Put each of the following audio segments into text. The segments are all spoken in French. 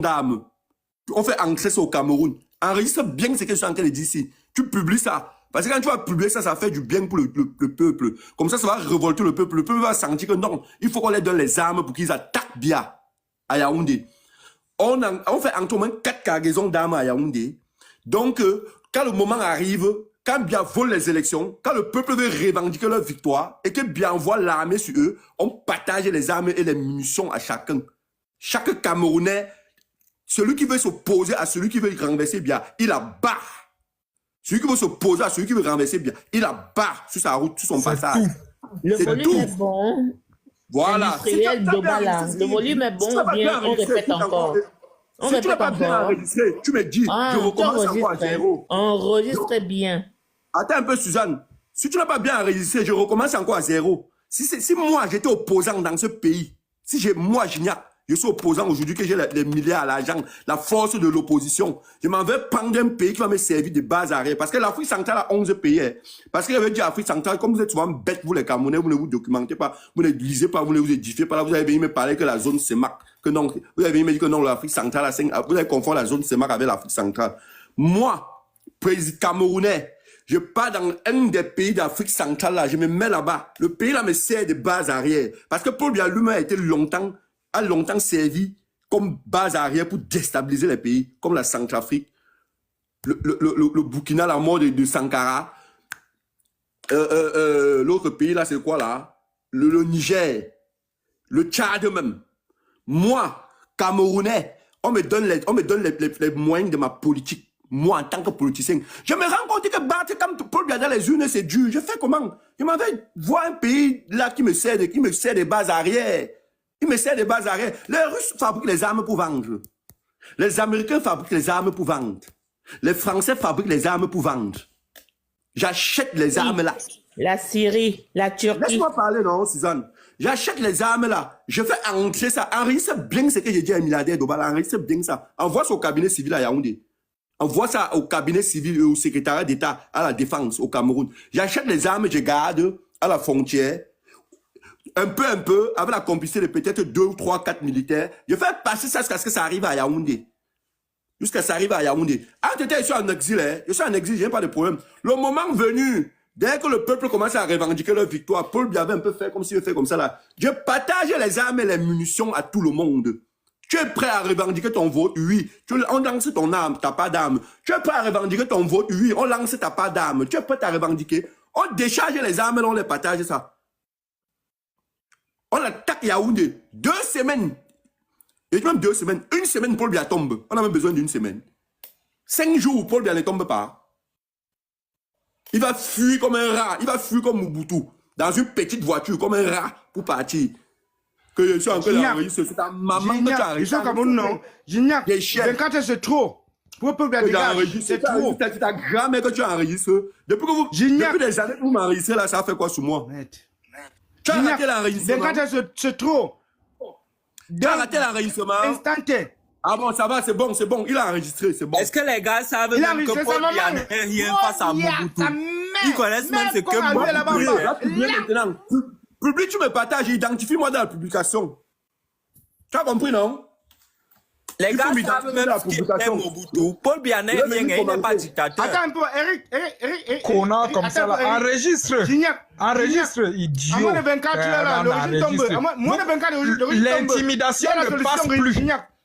d'armes. On fait entrer ça au Cameroun. Enregistre bien ce que je suis en train de dire ici. Tu publies ça. Parce que quand tu vas publier ça, ça fait du bien pour le peuple. Comme ça va révolter le peuple. Le peuple va sentir que non, il faut qu'on leur donne les armes pour qu'ils attaquent bien à Yaoundé. On fait entrer au moins 4 cargaisons d'armes à Yaoundé. Donc, quand le moment arrive, quand Biya vole les élections, quand le peuple veut revendiquer leur victoire et que Biya envoie l'armée sur eux, on partage les armes et les munitions à chacun. Chaque Camerounais, celui qui veut s'opposer à celui qui veut renverser Biya, il a barre. Celui qui veut s'opposer à celui qui veut renverser Biya, il a barre sur sa route, sur son passage. Le volume est bon. Voilà. Le volume est bon, bien, on répète encore. Si tu n'as pas bien enregistré, tu me dis, je recommence encore à zéro. Enregistre bien. Attends un peu, Suzanne. Si tu n'as pas bien enregistré, je recommence encore à zéro. Si moi, j'étais opposant dans ce pays, moi, je suis opposant aujourd'hui, que j'ai les milliards, l'argent, la force de l'opposition, je m'en vais prendre un pays qui va me servir de base arrière. Parce que l'Afrique centrale a 11 pays. Hein. Parce que j'avais dit Afrique centrale, comme vous êtes souvent bêtes, vous les Camerounais, vous ne vous documentez pas, vous ne lisez pas, vous ne vous édifiez pas. Là, vous avez venu me parler que la zone CEMAC, que non, vous avez venu me dire que non, l'Afrique centrale, vous avez confondu la zone CEMAC avec l'Afrique centrale. Moi, président camerounais, je pars dans un des pays d'Afrique centrale, là, je me mets là-bas. Le pays là me sert de base arrière. Parce que Paul Biya lui-même a longtemps servi comme base arrière pour déstabiliser les pays, comme la Centrafrique, le Burkina, la mort de Sankara. L'autre pays là, c'est quoi là? Le Niger, le Tchad même. Moi, Camerounais, on me donne les moyens de ma politique. Moi, en tant que politicien, je me rends compte que battre comme Paul Biya dans les urnes, c'est dur. Je fais comment? Je m'en vais voir un pays là qui me sert des bases arrière. Il me sert des bases arrière. Les Russes fabriquent les armes pour vendre. Les Américains fabriquent les armes pour vendre. Les Français fabriquent les armes pour vendre. J'achète les armes là. La Syrie, la Turquie. Laisse-moi parler, non, Suzanne. J'achète les armes là. Je fais entrer ça. Enregistre bien ce que j'ai dit à un milliardaire d'Obala. Enregistre bien ça. Envoie ça au cabinet civil à Yaoundé. Envoie ça au cabinet civil et au secrétariat d'État à la défense au Cameroun. J'achète les armes, je garde à la frontière. Un peu, avec la complicité de peut-être 2 ou 3, 4 militaires. Je fais passer ça jusqu'à ce que ça arrive à Yaoundé. Jusqu'à ce que ça arrive à Yaoundé. Ah, je suis en exil, hein. Je suis en exil, j'ai pas de problème. Le moment venu, dès que le peuple commence à revendiquer leur victoire, Paul Biya avait un peu fait comme s'il fait comme ça là. Je partage les armes et les munitions à tout le monde. Tu es prêt à revendiquer ton vote? Oui. On lance ton arme, t'as pas d'arme. Tu es prêt à revendiquer ton vote? Oui. On lance, t'as pas d'arme. Tu es prêt à revendiquer? On décharge les armes et on les partage ça. On attaque Yaoundé. 2 semaines. Et même 2 semaines. 1 semaine, Paul Biya tombe. On a même besoin d'une semaine. 5 jours, Paul Biya ne tombe pas. Il va fuir comme un rat. Il va fuir comme Mobutu. Dans une petite voiture, comme un rat, pour partir. Que je suis en train d'enregistrer. C'est ta maman que tu as enregistré. Je suis au Cameroun, non. Gignac, 24 c'est trop. Pour Paul Biya dégage, c'est trop. C'est ta grand-mère que tu as enregistré. Depuis des années que vous m'enregistrez là, ça a fait quoi sur moi? Tu as raté l'enregistrement. 24 c'est trop. Tu as raté l'enregistrement. Instanté. Ah bon, ça va, c'est bon. Il a enregistré, c'est bon. Est-ce que les gars savent même que Paul Biya n'est rien face à Mobutu? Ils connaissent même ce que Mobutu. Publie, tu me partages, identifie-moi dans la publication. Tu as compris, non? Les gars savent même ce qu'est Mobutu. Paul Biya n'est rien, il n'est pas dictateur. Attends un peu, Eric. Kona comme ça, là. Enregistre. Enregistre, idiot. À moins de 24 là, l'origine tombe. Moins de 24, l'origine tombe. L'intimidation ne passe plus.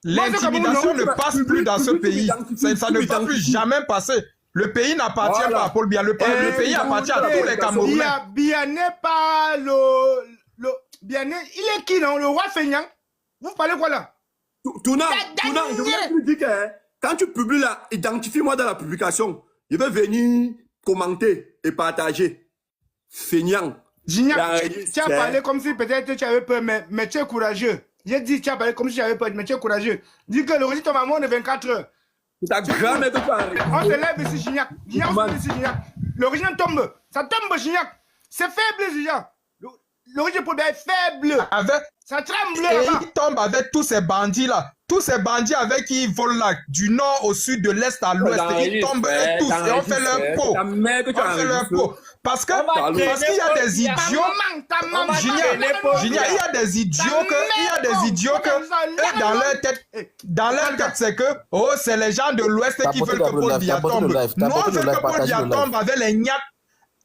L'intimidation ne passe plus dans ce pays. Ça ne va plus jamais passer. Le pays n'appartient pas à Paul Biya. Le pays appartient à tous les Camerounais. Biya n'est pas Biya n'est... Il est qui, non? Le roi Feignan? Vous parlez quoi là? Touna, je voulais te dire que quand tu publies là, identifie-moi dans la publication. Je vais venir commenter et partager. Feignant. Gignac, tu as parlé comme si peut-être tu avais peur, mais tu es courageux. J'ai dit, tu as parlé comme si tu avais peur, mais tu es courageux. Dis que l'origine tombe à moins de 24 heures. C'est ta grand-mère que tu as enregistré. On se lève ici, Gignac. L'origine tombe. Ça tombe, Gignac. C'est faible, Gignac. L'origine pour est faible. Ça tremble là-bas. Il tombe avec tous ces bandits là. Tous ces bandits avec qui ils volent là, du nord au sud, de l'est à l'ouest. Ils tombent tous et on fait leur peau. On fait leur peau. Parce qu'il y a des idiots. Junior, il y a des idiots que dans leur tête, c'est que c'est les gens de l'Ouest qui veulent que Paul Biya tombe. Nous, on veut que Paul Biya tombe avec les gnacs.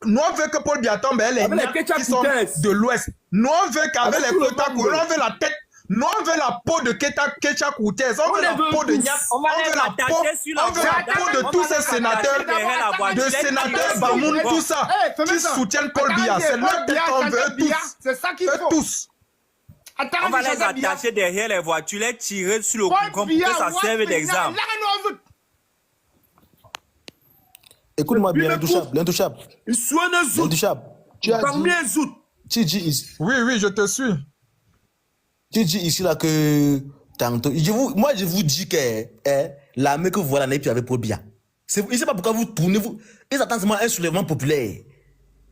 Nous, on veut que Paul Biya tombe avec les gnacs qui sont de l'Ouest. Nous, on veut qu'avec les Kota Kouré, on veut la tête. Nous, on veut la peau de Kecha Koutez, on veut la peau de Niak, on veut la peau de tous ces sénateurs, de sénateurs Bamoun, tout ça, qui soutiennent Paul Biya. C'est leur tête qu'on veut tous. C'est ça qu'il faut. Tous. On va les attacher derrière les voitures, les tirer sur le cou, comme que ça serve d'exemple. Écoute-moi bien, l'intouchable. Il soigne Zout. L'intouchable. Tu as dit... Zout. Tu dis ici. Oui, je te suis. Tu dis ici là que tantôt, moi je vous dis que l'armée que vous voyez n'est plus avec Paul Biya. Je ne sais pas pourquoi vous tournez, ils attendent seulement un soulèvement populaire.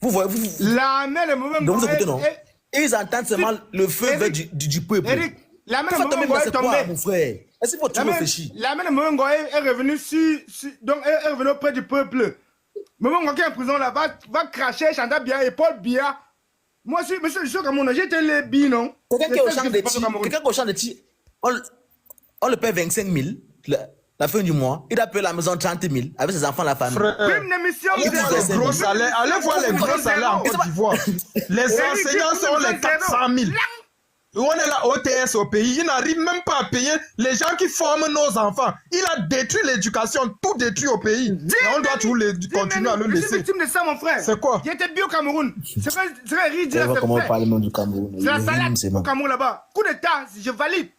Vous voyez, l'armée, le moment donc vous écoutez, non? Ils entendent seulement le feu du peuple. Eric, l'armée, le moment où elle est tombée, mon frère. Est-ce qu'il faut tout réfléchir? L'armée, le moment où elle est revenue donc elle est revenue auprès du peuple. Le moment où elle est en prison là, va cracher, chanter Biya et Paul Biya. Moi, monsieur, je suis comme on a jeté les billes, non? Quelqu'un qui est au champ de tir, on le paie 25 000 la fin du mois. Il a payé la maison 30 000 avec ses enfants, la famille. Allez voir les gros salaires en Côte d'Ivoire. Les enseignants sont les 400 000. On est là, OTS au pays, il n'arrive même pas à payer les gens qui forment nos enfants. Il a détruit l'éducation, tout détruit au pays. Et on doit toujours continuer à le laisser. Je suis victime de ça, mon frère. C'est quoi? Il était bien au Cameroun. C'est vrai, ridicule. Comment on parle du Cameroun? C'est la salade au Cameroun là-bas. Coup d'état, je valide.